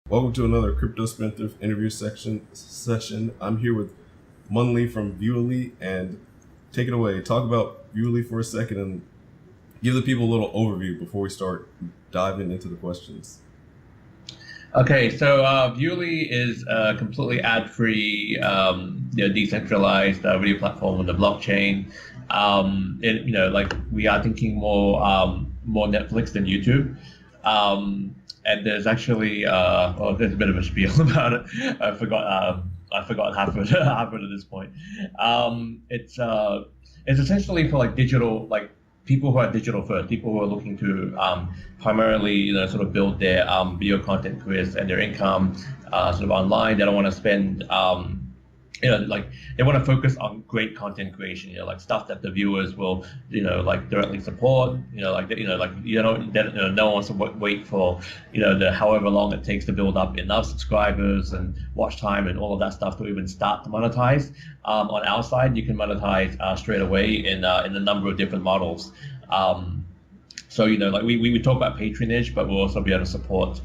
Welcome to another Crypto Spendthrift interview session. I'm here with Munly from Viewly, and take it away. Talk about Viewly for a second and give the people a little overview before we start diving into the questions. Okay, so Munly is a completely ad-free, decentralized video platform on the blockchain. Like we are thinking more Netflix than YouTube. And there's actually, there's a bit of a spiel about it. I forgot half of it, half of it at this point. It's essentially for like digital, like people who are digital first, people who are looking to primarily, sort of build their video content careers and their income sort of online. They don't want to spend, like they want to focus on great content creation, like stuff that the viewers will, like directly support, no one wants to wait for, the however long it takes to build up enough subscribers and watch time and all of that stuff to even start to monetize. On our side, you can monetize straight away in a number of different models. So, like we talk about patronage, but we'll also be able to support,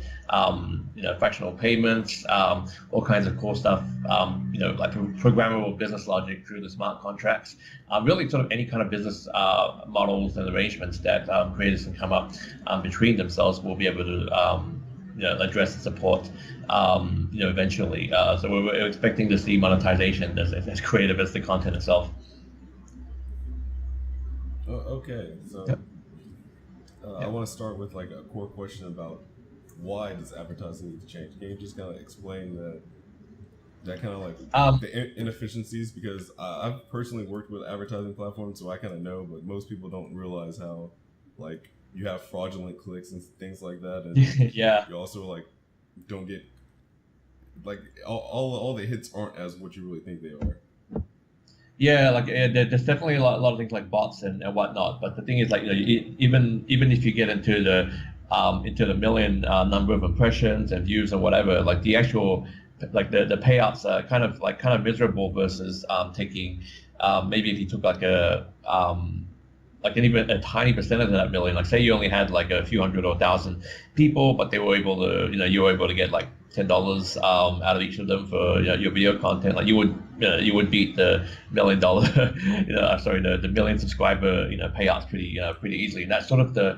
fractional payments, all kinds of cool stuff, like programmable business logic through the smart contracts, really sort of any kind of business models and arrangements that creators can come up between themselves. We'll be able to, address and support, eventually. So we're expecting to see monetization as creative as the content itself. Okay, so Yep. I want to start with like a core question about why does advertising need to change? Can you just kind of explain that kind of like the inefficiencies? Because I've personally worked with advertising platforms, so I kind of know, but most people don't realize how like you have fraudulent clicks and things like that, and Yeah. you also like don't get like all the hits aren't as what you really think they are. Yeah, like there's definitely a lot of things like bots and whatnot. But the thing is, like, even if you get into the million number of impressions and views or whatever, like the actual like the payouts are kind of miserable versus taking maybe if you took like even a tiny percentage of that million, like say you only had like a few hundred or thousand people, but they were able to, you were able to get like $10 out of each of them for your video content. Like you would beat the $1 million, the million subscriber, payouts pretty easily. And that's sort of the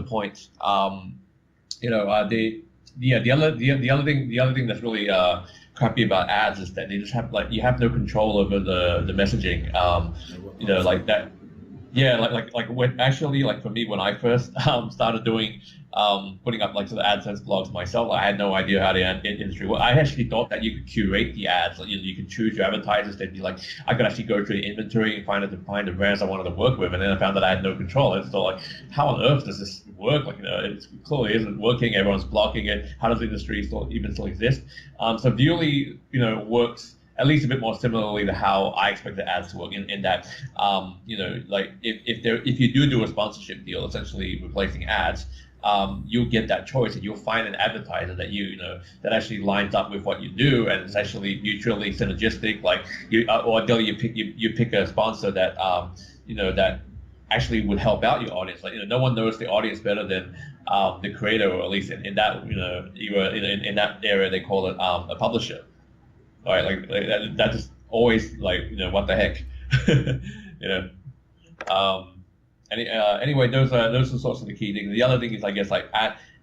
point. The other thing that's really crappy about ads is that they just have like you have no control over the messaging. Like that. Yeah, like when actually like for me when I first started doing putting up like sort of AdSense blogs myself, I had no idea how the industry worked. I actually thought that you could curate the ads, like you could choose your advertisers. They'd be like I could actually go through the inventory and find the brands I wanted to work with, and then I found that I had no control. And so like, how on earth does this work? Like it clearly isn't working. Everyone's blocking it. How does the industry still exist? So Viewly, works at least a bit more similarly to how I expect the ads to work in that, like if you do a sponsorship deal, essentially replacing ads, you'll get that choice and you'll find an advertiser that that actually lines up with what you do and it's actually mutually synergistic. Like you pick a sponsor that, that actually would help out your audience. Like, no one knows the audience better than the creator, or at least in that, in that area, they call it a publisher. All right, like that just always like what the heck, you know. Anyway, those are sorts of the key things. The other thing is, I guess, like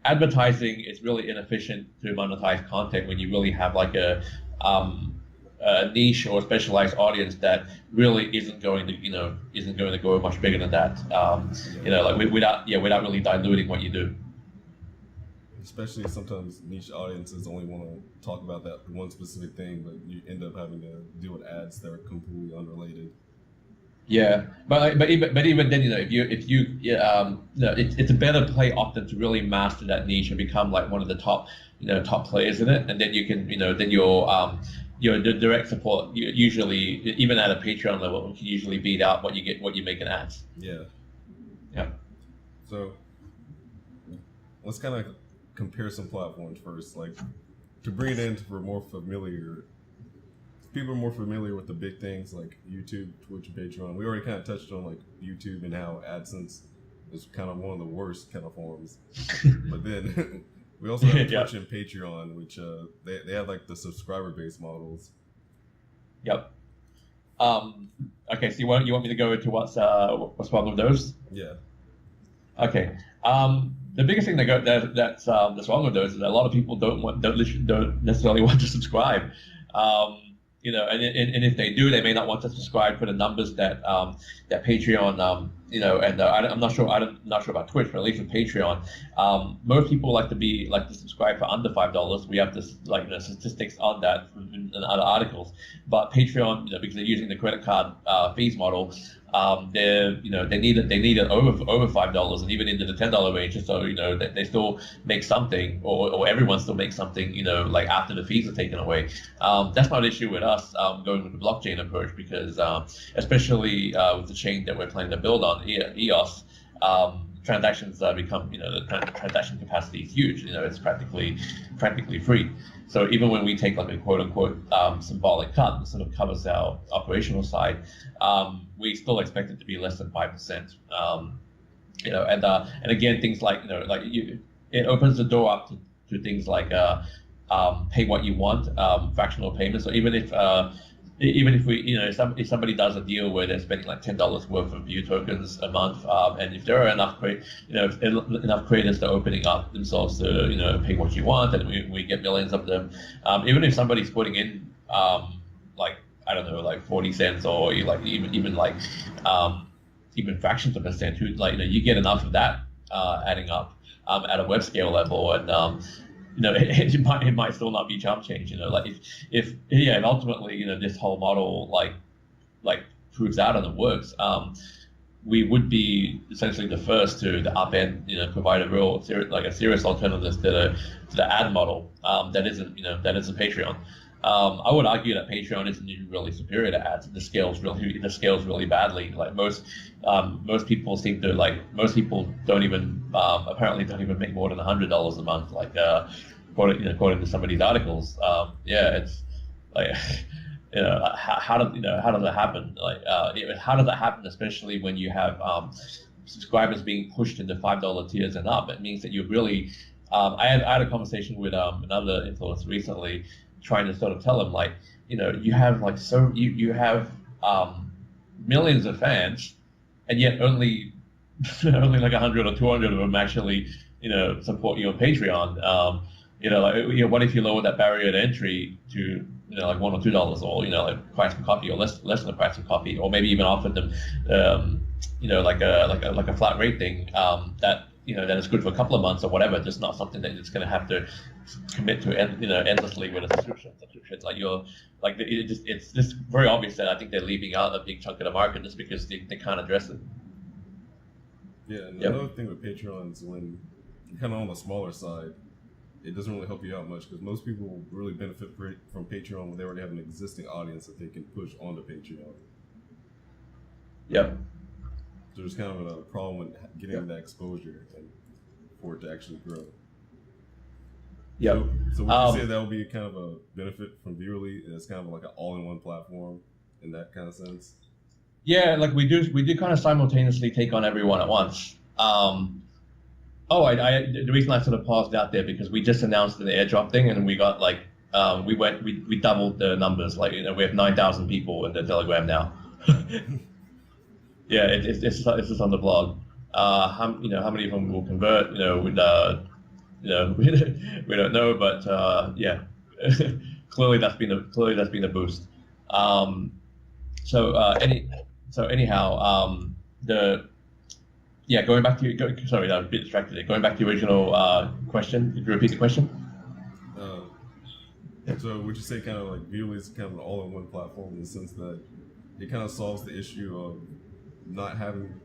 advertising is really inefficient to monetize content when you really have like a niche or specialized audience that really isn't going to go much bigger than that. Like without really diluting what you do. Especially sometimes niche audiences only want to talk about that one specific thing, but you end up having to deal with ads that are completely unrelated. Yeah, but even then, it's a better play often to really master that niche and become like one of the top players in it, and then you can, then your direct support usually even at a Patreon level can usually beat out what you make in ads. Yeah. Yeah. So let's kind of compare some platforms first, like to bring it in for more familiar. People are more familiar with the big things like YouTube, Twitch, and Patreon. We already kind of touched on like YouTube and how AdSense is kind of one of the worst kind of forms. But then We also have Yeah. Twitch and Patreon, which they have like the subscriber based models. Yep. Okay, so you want me to go into what's one of those? Yeah. Okay. The biggest thing that's wrong with those is that a lot of people don't necessarily want to subscribe. And if they do, they may not want to subscribe for the numbers that Patreon, I'm not sure about Twitch, but at least with Patreon, most people like to subscribe for under $5. We have this statistics on that in other articles, but Patreon, because they're using the credit card fees model, they need it over $5 and even into the $10 range, just so that they still make something, or everyone still makes something, like after the fees are taken away. That's not an issue with us going with the blockchain approach, because especially with the chain that we're planning to build on, EOS, transactions become, the transaction capacity is huge. It's practically free. So even when we take like a quote unquote symbolic cut that sort of covers our operational side, we still expect it to be less than 5%. And again, things like it opens the door up to things like pay what you want, fractional payments. So even if we, if somebody does a deal where they're spending like $10 worth of view tokens a month, and if there are enough creators that are opening up themselves to, pay what you want, and we get millions of them, even if somebody's putting in, like 40 cents or even fractions of a cent, you get enough of that adding up at a web scale level, and it might still not be chump change. If ultimately this whole model like proves out and it works, we would be essentially the first to the upend, provide a serious alternative to the ad model that isn't Patreon. I would argue that Patreon isn't even really superior to ads. The scales really badly. Like most people seem to most people don't even apparently don't even make more than $100 a month. According to some of these articles. It's like how does that happen? How does that happen? Especially when you have subscribers being pushed into $5 tiers and up. It means that you really. I had a conversation with another influencer recently, trying to sort of tell him you have you have millions of fans, and yet only like 100 or 200 of them actually support you on Patreon. What if you lower that barrier to entry to like $1 or $2, or like price per copy, or less than the price per copy, or maybe even offer them like a flat rate thing that that is good for a couple of months or whatever, just not something that it's going to have to commit to endlessly with a subscription. It's just very obvious that I think they're leaving out a big chunk of the market just because they can't address it. Yeah, and another thing with Patreon is when you're kind of on the smaller side, it doesn't really help you out much, because most people really benefit from Patreon when they already have an existing audience that they can push onto Patreon. Yep. So there's kind of a problem with getting that exposure and for it to actually grow. Yep. So would you say that would be kind of a benefit from Viewerly? It's kind of like an all-in-one platform in that kind of sense? Yeah, like we do kind of simultaneously take on everyone at once. The reason I sort of paused out there because we just announced the airdrop thing, and we got we doubled the numbers. We have 9,000 people in the Telegram now. Yeah, it's just on the blog. How many of them will convert? We don't know, but yeah, clearly that's been a boost. Going back to sorry, I was a bit distracted there. Going back to the original question, could you repeat the question? So would you say kind of like Viewerly is kind of an all-in-one platform in the sense that it kind of solves the issue of not having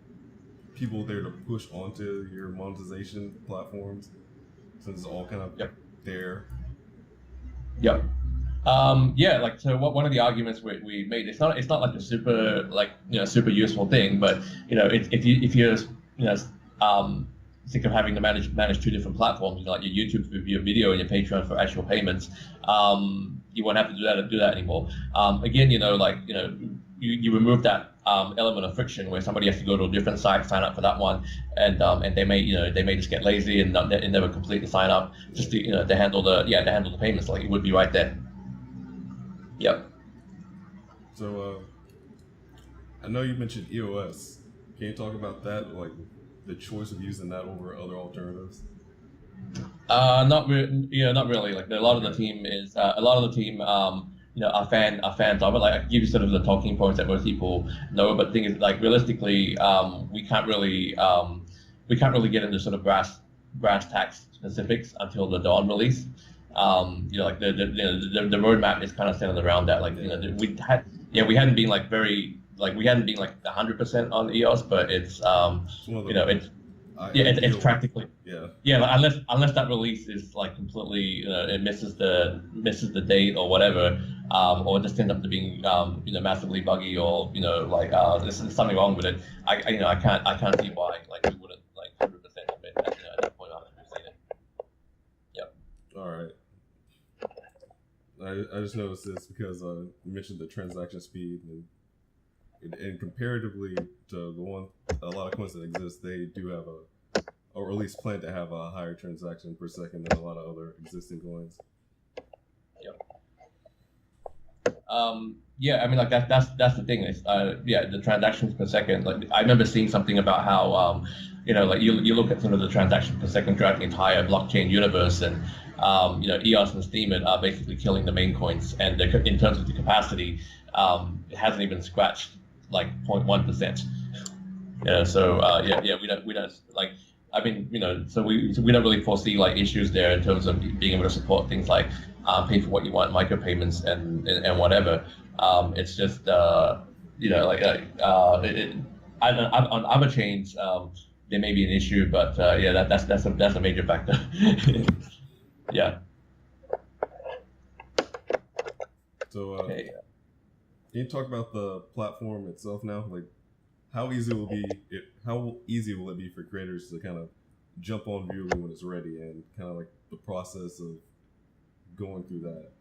people there to push onto your monetization platforms, since it's all kind of there? Yep. So one of the arguments we made, it's not like a super useful thing, but if you're think of having to manage two different platforms, like your YouTube for your video and your Patreon for actual payments, you won't have to do that anymore. Again, you remove that element of friction where somebody has to go to a different site, sign up for that one, and they may just get lazy and never complete the sign up just to to handle the payments like it would be right there. Yep. So I know you mentioned EOS. Can you talk about that, like the choice of using that over other alternatives? Not really. Like a lot of the team are fans of it. Like I can give you sort of the talking points that most people know, but the thing is, like realistically, we can't really get into sort of brass tacks specifics until the Dawn release. Like the roadmap is kind of centered around that. Like we hadn't been like very like we hadn't been like 100% on EOS, but it's it's practically like, unless that release is like completely it misses the date or whatever, or just ends up to being massively buggy, or like there's something wrong with it. I can't see why like we wouldn't like 100% commit at that point 100% it. Yep. All right. I just noticed this because you mentioned the transaction speed, and comparatively to the one a lot of coins that exist, they do have or at least plan to have a higher transaction per second than a lot of other existing coins. Yep. I mean, like that's the thing is the transactions per second. Like I remember seeing something about how like you look at sort of the transactions per second throughout the entire blockchain universe, and EOS and Steemit are basically killing the main coins, and in terms of the capacity, it hasn't even scratched like 0.1%. We don't like. I mean, so we don't really foresee like issues there in terms of being able to support things like pay for what you want, micropayments, and whatever. It's just on other chains there may be an issue, but that's a major factor. Yeah. So can you talk about the platform itself now? Like, how easy will it be for creators to kind of jump on Munly when it's ready, and kind of like the process of going through that?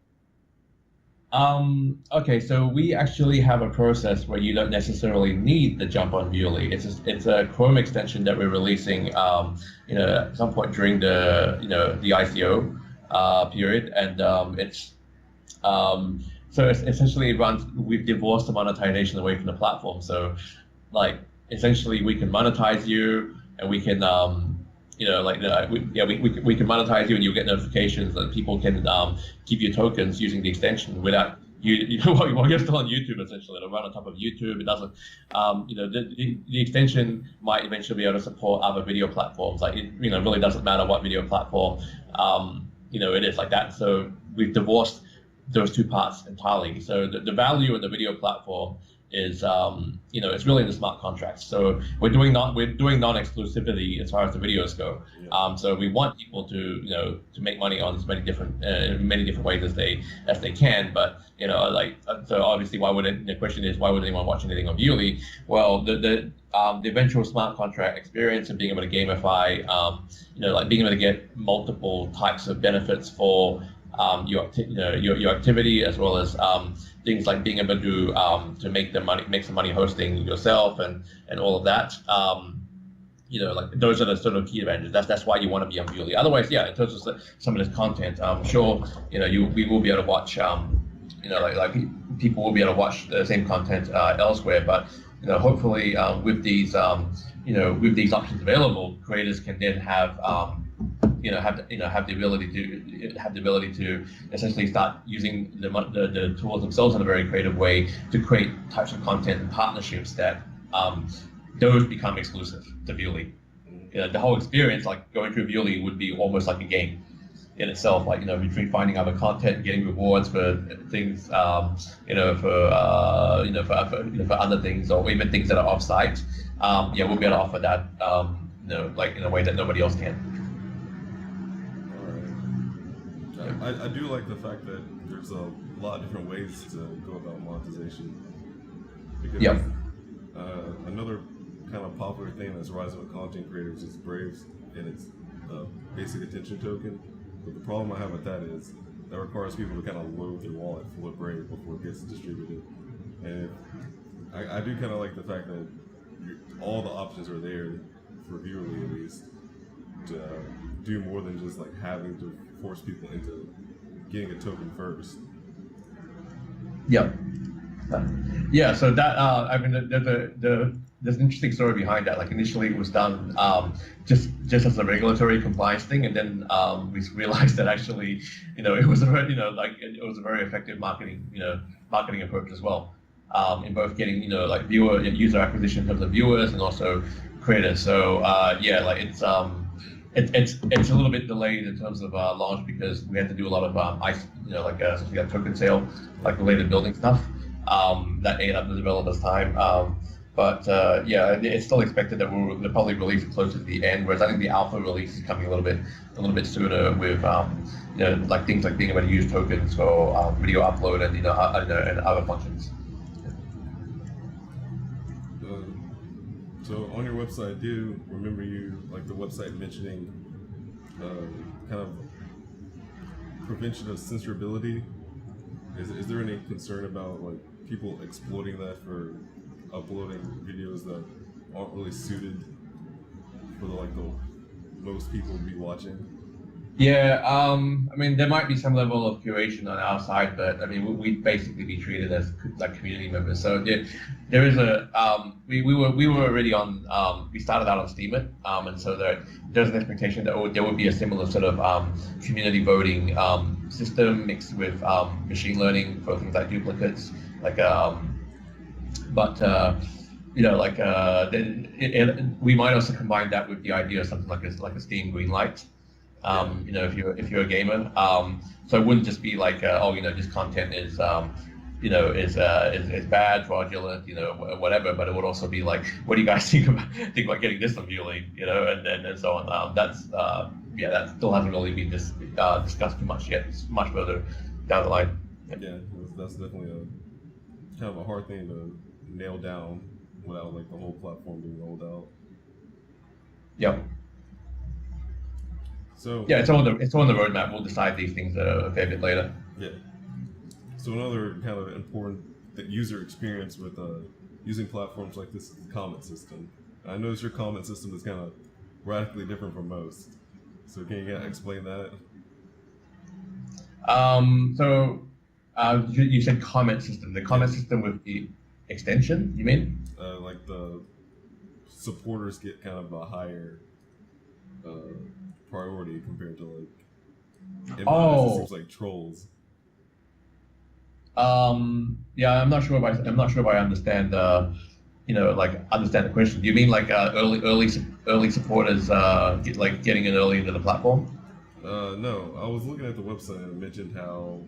Okay, so we actually have a process where you don't necessarily need the jump on Munly. It's a Chrome extension that we're releasing, at some point during the ICO period, and so essentially it runs. We've divorced the monetization away from the platform. So, like essentially, we can monetize you, and we can we can monetize you, and you'll get notifications that people can give you tokens using the extension without while you're still on YouTube. Essentially, it'll run on top of YouTube. It doesn't, the extension might eventually be able to support other video platforms. Like it really doesn't matter what video platform it is like that. So we've divorced those two parts entirely. So the value of the video platform is it's really in the smart contracts. So we're doing non-exclusivity as far as the videos go. So we want people to make money on as many different ways as they can. But so obviously the question is, why would anyone watch anything on Munly? Well, the eventual smart contract experience and being able to gamify, being able to get multiple types of benefits for your activity, as well as things like being able to make some money hosting yourself and all of that. Those are the sort of key advantages. That's why you want to be on Munly. Otherwise, in terms of some of this content, I'm sure we will be able to watch people will be able to watch the same content elsewhere. But hopefully with these options available, creators can then have the ability to essentially start using the tools themselves in a very creative way to create types of content and partnerships that those become exclusive to Munly. The whole experience, like going through Munly, would be almost like a game in itself. Like between finding other content and getting rewards for things, for other things, or even things that are off-site. We'll be able to offer that, in a way that nobody else can. I do like the fact that there's a lot of different ways to go about monetization. Because another kind of popular thing that's rising with content creators is Braves and its basic attention token. But the problem I have with that is that requires people to kind of load their wallet full of Brave before it gets distributed. And I do kind of like the fact that all the options are there for Viewerly at least to do more than just like having to force people into getting a token first. Yeah. Yeah, so that I mean, there's an interesting story behind that. Like initially, it was done just as a regulatory compliance thing, and then we realized that actually, it was a very, it was a very effective marketing approach as well, in both getting like user acquisition in terms of viewers and also creators. So yeah, like it's a little bit delayed in terms of launch because we had to do a lot of essentially like token sale, like related building stuff. That ate up the developers' time. But yeah, it's still expected that we'll probably release it closer to the end. Whereas I think the alpha release is coming a little bit sooner with like things like being able to use tokens for video upload and and other functions. So on your website, I do remember you like the website mentioning kind of prevention of censorability. Is there any concern about like people exploiting that for uploading videos that aren't really suited for the most people to be watching? Yeah, I mean, there might be some level of curation on our side, but I mean, we'd basically be treated as like community members. So there is a we were already on we started out on Steemit, and so there's an expectation that there would be a similar sort of community voting system mixed with machine learning for things like duplicates, like we might also combine that with the idea of something like a Steam green light. If you're a gamer, so it wouldn't just be like, this content is, is bad, fraudulent, whatever. But it would also be like, what do you guys think about getting this on Munly, and so on. That still hasn't really been discussed too much yet. It's much further down the line. Yeah, that's definitely a kind of a hard thing to nail down without like the whole platform being rolled out. Yep. So yeah, it's on the roadmap. We'll decide these things a fair bit later. Yeah. So another kind of important user experience with using platforms like this is the comment system. I notice your comment system is kind of radically different from most. So can you explain that? You said comment system. The comment system with the extension, you mean? Like the supporters get kind of a higher priority compared to like in my systems like trolls. Yeah, I'm not sure if I understand. Understand the question. Do you mean like early supporters getting in early into the platform? No, I was looking at the website and it mentioned how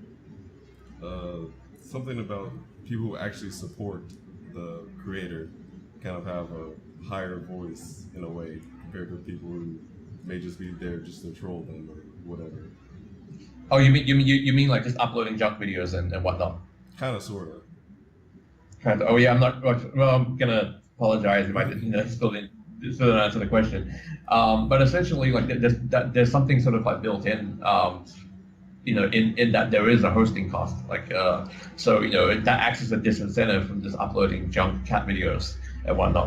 something about people who actually support the creator kind of have a higher voice in a way compared to people who may just be there just to troll them or whatever. Oh, you mean like just uploading junk videos and whatnot? Kind of, sort of. Kind of. Oh yeah, I'm not. Well, I'm gonna apologize if I didn't still didn't answer the question. But essentially, like there's something sort of like built in. In that there is a hosting cost, that acts as a disincentive from just uploading junk cat videos and whatnot.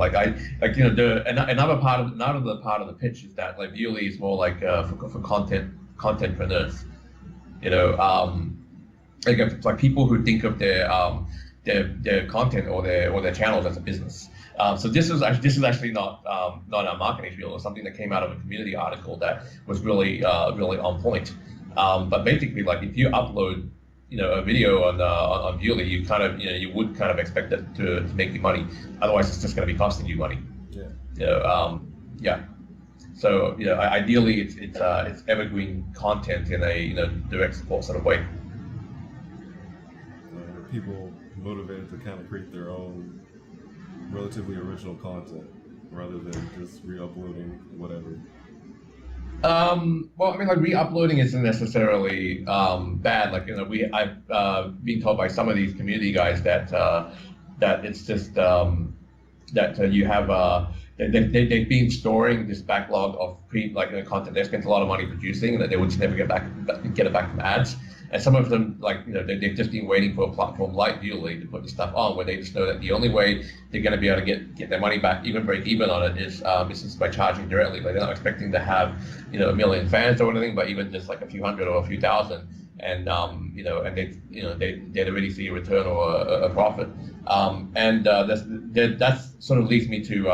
Another part of the pitch is that like Munly is more like for contentpreneurs. Like people who think of their content or their channels as a business. So this is actually not our marketing spiel. It was something that came out of a community article that was really on point. But basically, like if you upload, a video on Munly, you kind of, you would kind of expect it to make you money. Otherwise, it's just going to be costing you money. Yeah. Yeah. So ideally, it's evergreen content in a direct support sort of way. People motivated to kind of create their own relatively original content rather than just re-uploading whatever. Well, I mean, like re-uploading isn't necessarily bad. Like I've been told by some of these community guys that it's just that you have they've been storing this backlog of content they spent a lot of money producing and that they would just never get it back from ads. And some of them, like, they've just been waiting for a platform like Munly to put the stuff on, where they just know that the only way they're going to be able to get their money back, even break even on it, is just by charging directly. Like, they're not expecting to have, 1 million fans or anything, but even just like a few hundred or a few thousand, and and they'd already see a return or a profit. That sort of leads me to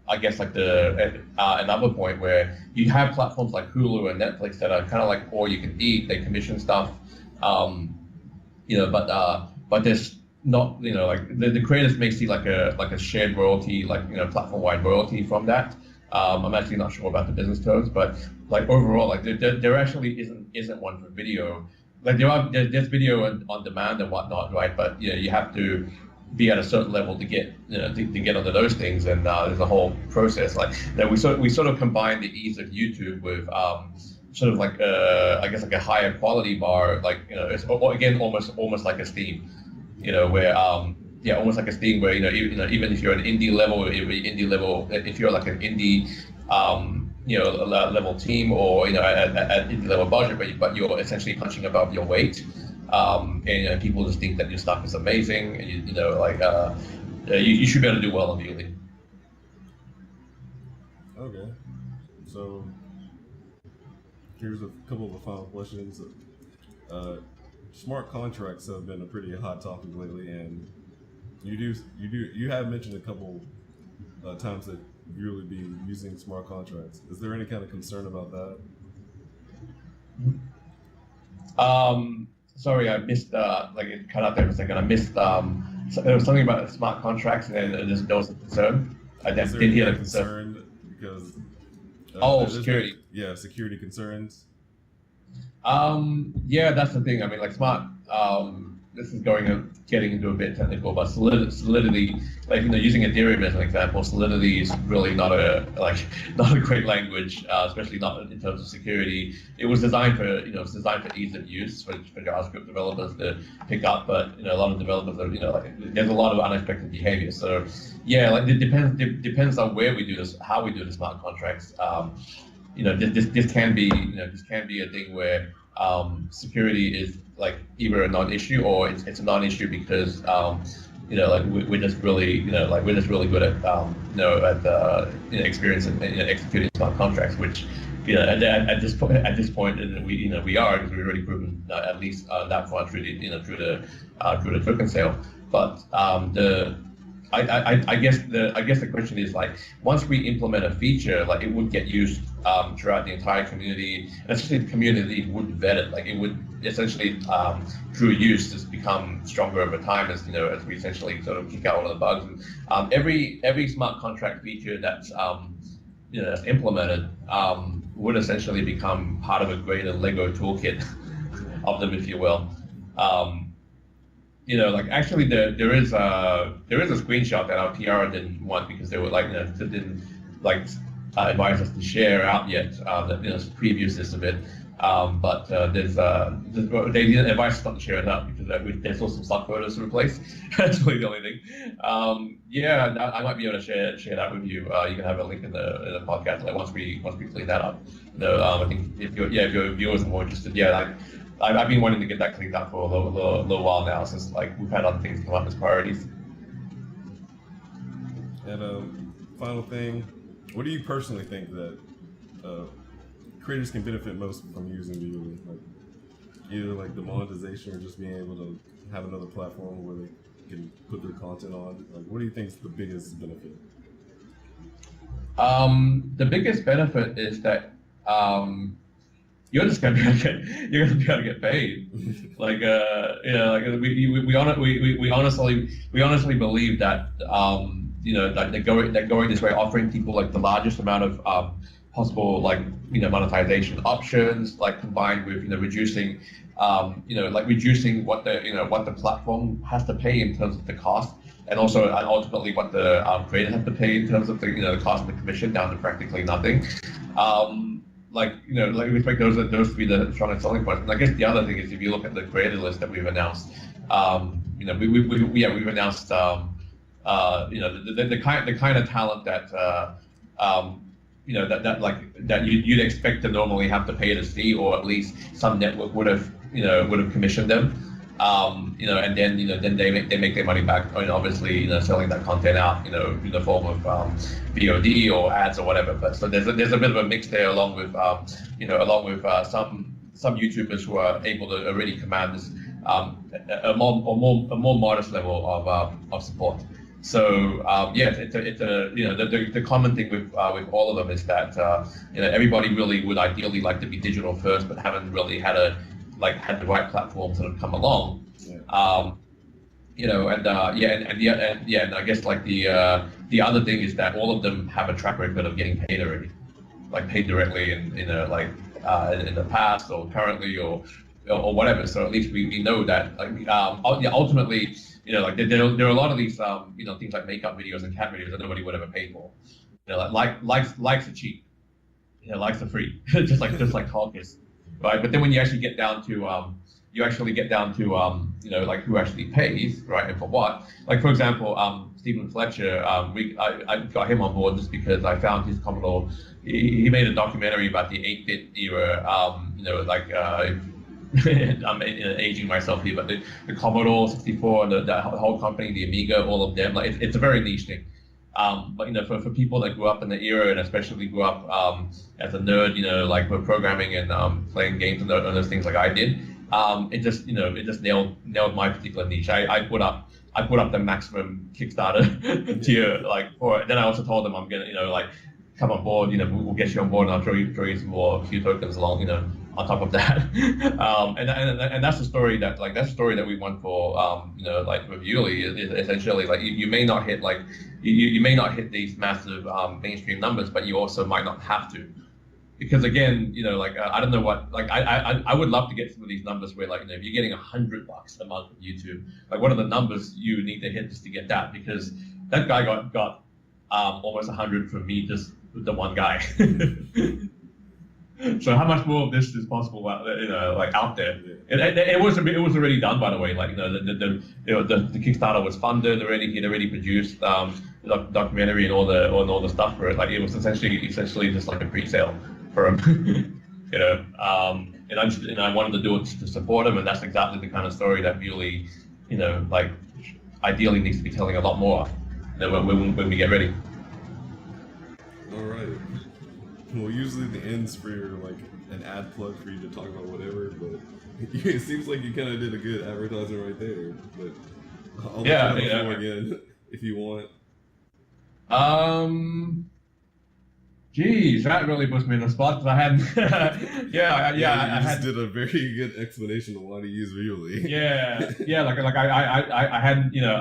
I guess like another point where you have platforms like Hulu and Netflix that are kind of like all you can eat. They commission stuff, but there's not, like the creators may see like a shared royalty, like platform-wide royalty from that. I'm actually not sure about the business terms, but like overall, like there actually isn't one for video. Like there's video on demand and whatnot, right? But you have to be at a certain level to get to get onto those things, and there's a whole process like that. We sort of combine the ease of YouTube with sort of like I guess like a higher quality bar, like it's again almost like a Steam, where almost like a Steam where even if you're an indie level, if you're like an indie level team, or at indie level budget, but you're essentially punching above your weight. And people just think that your stuff is amazing, and you should be able to do well on Munly. Okay, so here's a couple of the final questions. Smart contracts have been a pretty hot topic lately, and you have mentioned a couple times that you really be using smart contracts. Is there any kind of concern about that? Sorry, I missed, like it cut out there for a second. I missed, there was something about smart contracts, and there was a concern. I didn't hear the concern. Because, security. Security concerns. Yeah, that's the thing. I mean, like smart, this is getting into a bit technical, but Solidity, like using Ethereum as an example, Solidity is really not a great language, especially not in terms of security. It was designed for ease of use for JavaScript developers to pick up, but a lot of developers are there's a lot of unexpected behavior. So yeah, like it depends on where we do this, how we do the smart contracts. This can be a thing where security is like either a non-issue, or it's a non-issue because we're just really good at experience and executing smart contracts, which at this point we are, because we've already proven at least that front through the token sale. But I guess the question is, like, once we implement a feature, like it would get used throughout the entire community, and especially the community would vet it. Like it would essentially through use just become stronger over time as we essentially sort of kick out all of the bugs. And, every smart contract feature that's that's implemented would essentially become part of a greater Lego toolkit of them, if you will. Like actually there is a screenshot that our PR didn't want because they were didn't advise us to share out yet. Previews this a bit, but they didn't advise us not to share it out because there's still some stock photos to replace. That's really the only thing. I might be able to share that with you. You can have a link in the podcast once we clean that up. I think if your viewers are more interested, I've been wanting to get that cleaned up for a little while now, since we've had other things come up as priorities. And final thing, what do you personally think that creators can benefit most from using Munly? Either like the monetization, or just being able to have another platform where they can put their content on. Like, what do you think is the biggest benefit? The biggest benefit is that you're just gonna be able to get paid. We honestly believe that they're going this way, offering people like the largest amount of possible monetization options, combined with reducing reducing what the platform has to pay in terms of the cost, and ultimately what the creators have to pay in terms of the cost of the commission down to practically nothing. We expect those to be the strongest selling points. And I guess the other thing is, if you look at the creator list that we've announced, we've announced the kind of talent that you'd expect to normally have to pay to see, or at least some network would have would have commissioned them. And then then they make their money back. Obviously, selling that content out, in the form of VOD or ads or whatever. But so there's a bit of a mix there, along with some YouTubers who are able to already command this a more modest level of support. So it's the common thing with all of them is that everybody really would ideally like to be digital first, but haven't really had the right platform sort of come along. And I guess the other thing is that all of them have a track record of getting paid already, like paid directly in the past or currently or whatever. So at least we know that ultimately. There are a lot of these things like makeup videos and cat videos that nobody would ever pay for. Likes are cheap. Likes are free. just like Caucus, right? But then when you actually get down to who actually pays, right, and for what? Like for example, Stephen Fletcher, I got him on board just because I found his Commodore. He made a documentary about the 8-bit era. I'm aging myself here, but the Commodore 64 and the whole company, the Amiga, all of them, it's a very niche thing. But for people that grew up in the era and especially grew up as a nerd, with programming and playing games and those things like I did, it just nailed my particular niche. I put up the maximum Kickstarter tier then I also told them I'm gonna come on board, we'll get you on board and I'll throw you some more few tokens along, on top of that. And that's the story that we want for with Munly is essentially you may not hit you may not hit these massive mainstream numbers, but you also might not have to. Because again, I don't know what, I would love to get some of these numbers where if you're getting $100 a month on YouTube, what are the numbers you need to hit just to get that? Because that guy got almost 100 from me, just the one guy. So how much more of this is possible, out there? It was already done, by the way. The Kickstarter was funded already. He'd already produced the documentary and all the stuff for it. It was essentially just like a pre-sale for him. And I wanted to do it to support him, and that's exactly the kind of story that Munly, ideally needs to be telling a lot more when we get ready. All right. Well, usually the end's for an ad plug for you to talk about whatever, but it seems like you kind of did a good advertisement right there. But I'll let you know again if you want. Geez, that really puts me in the spot because I hadn't. I did a very good explanation of why to use Munly. I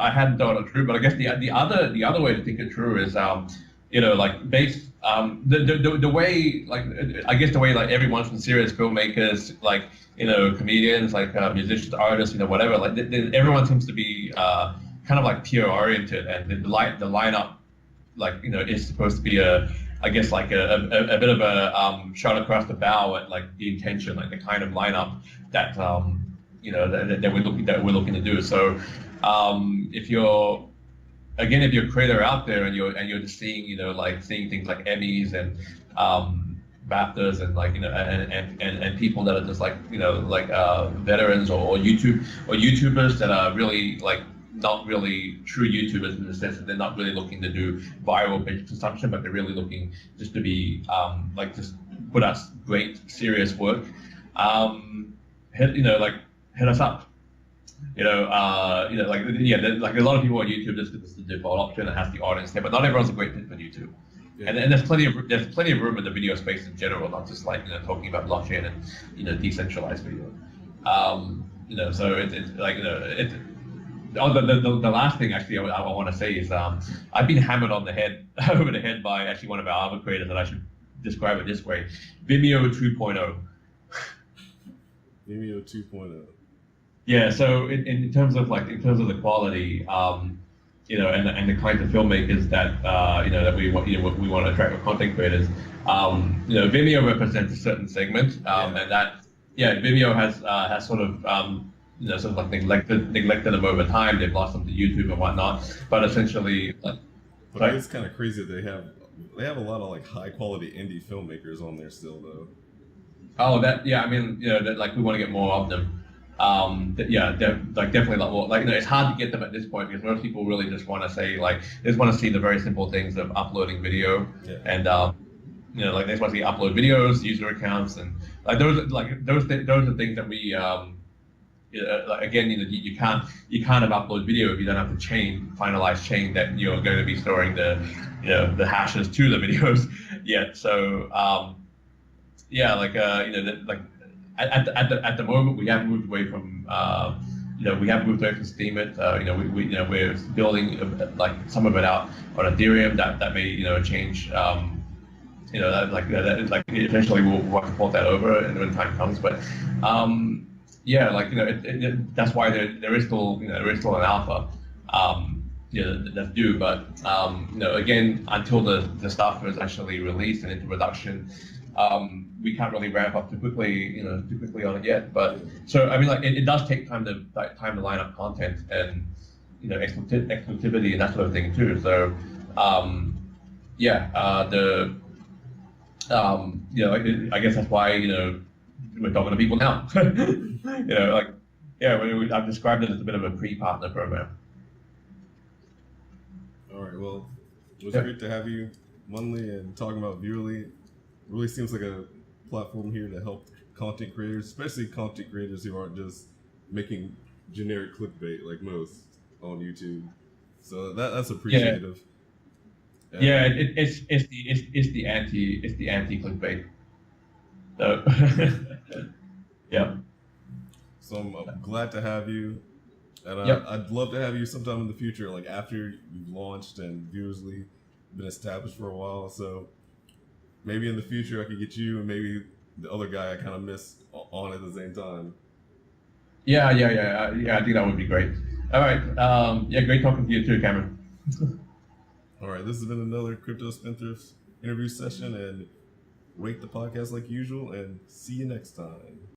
hadn't thought it through, but I guess the other way to think it through is based the way I guess the way everyone from serious filmmakers comedians musicians, artists, whatever, everyone seems to be kind of peer oriented, and the lineup is supposed to be a bit of a shot across the bow at the intention, the kind of lineup that that we're looking to do. So if you're a creator out there and you're just seeing seeing things like Emmys and BAFTAs and people that are just veterans or YouTubers that are really not really true YouTubers in the sense that they're not really looking to do viral page consumption, but they're really looking just to be just put out great serious work. Hit us up. A lot of people on YouTube just because it's the default option and has the audience there, but not everyone's a great fit for YouTube. Yeah. And there's plenty of room in the video space in general, not just talking about blockchain and decentralized video. So the last thing actually I want to say is I've been hammered on the head over the head by actually one of our other creators that I should describe it this way: Vimeo 2.0. Vimeo 2.0. Yeah, so in terms of the quality, and the kinds of filmmakers that that we want to attract with content creators, Vimeo represents a certain segment, and that Vimeo has sort of neglected them over time. They've lost them to YouTube and whatnot, but essentially, but it's kind of crazy that they have a lot of high quality indie filmmakers on there still though. Oh, we want to get more of them. definitely like it's hard to get them at this point because most people really just want to say like they just want to see the very simple things of uploading video and like they just want to see upload videos, user accounts, and like those are things that we like, again, you can't have upload video if you don't have the finalized chain that you're going to be storing the hashes to the videos yet. So at the moment we have moved away from Steemit. We're building like some of it out on Ethereum that may change. That eventually we'll want to port that over and when time comes, but. That's why there is still an alpha that's due, but again, until the stuff is actually released and into production, we can't really ramp up too quickly on it yet. But so I mean, like it does take time to line up content and exclusivity and that sort of thing too. So I guess that's why we're talking to people now. I've described it as a bit of a pre-partner program. All right, well, it was great to have you, Munly, and talking about Viewerly. Really seems like a platform here to help content creators, especially content creators who aren't just making generic clickbait like most on YouTube. So that's appreciative. Yeah, it's the anti clickbait. So yeah. So I'm glad to have you, and I'd love to have you sometime in the future, like after you've launched and Viewersly been established for a while. So maybe in the future I could get you and maybe the other guy I kind of miss on at the same time. Yeah. I think that would be great. All right. Great talking to you too, Cameron. All right. This has been another Crypto Spendthrift interview session, and rate the podcast like usual, and see you next time.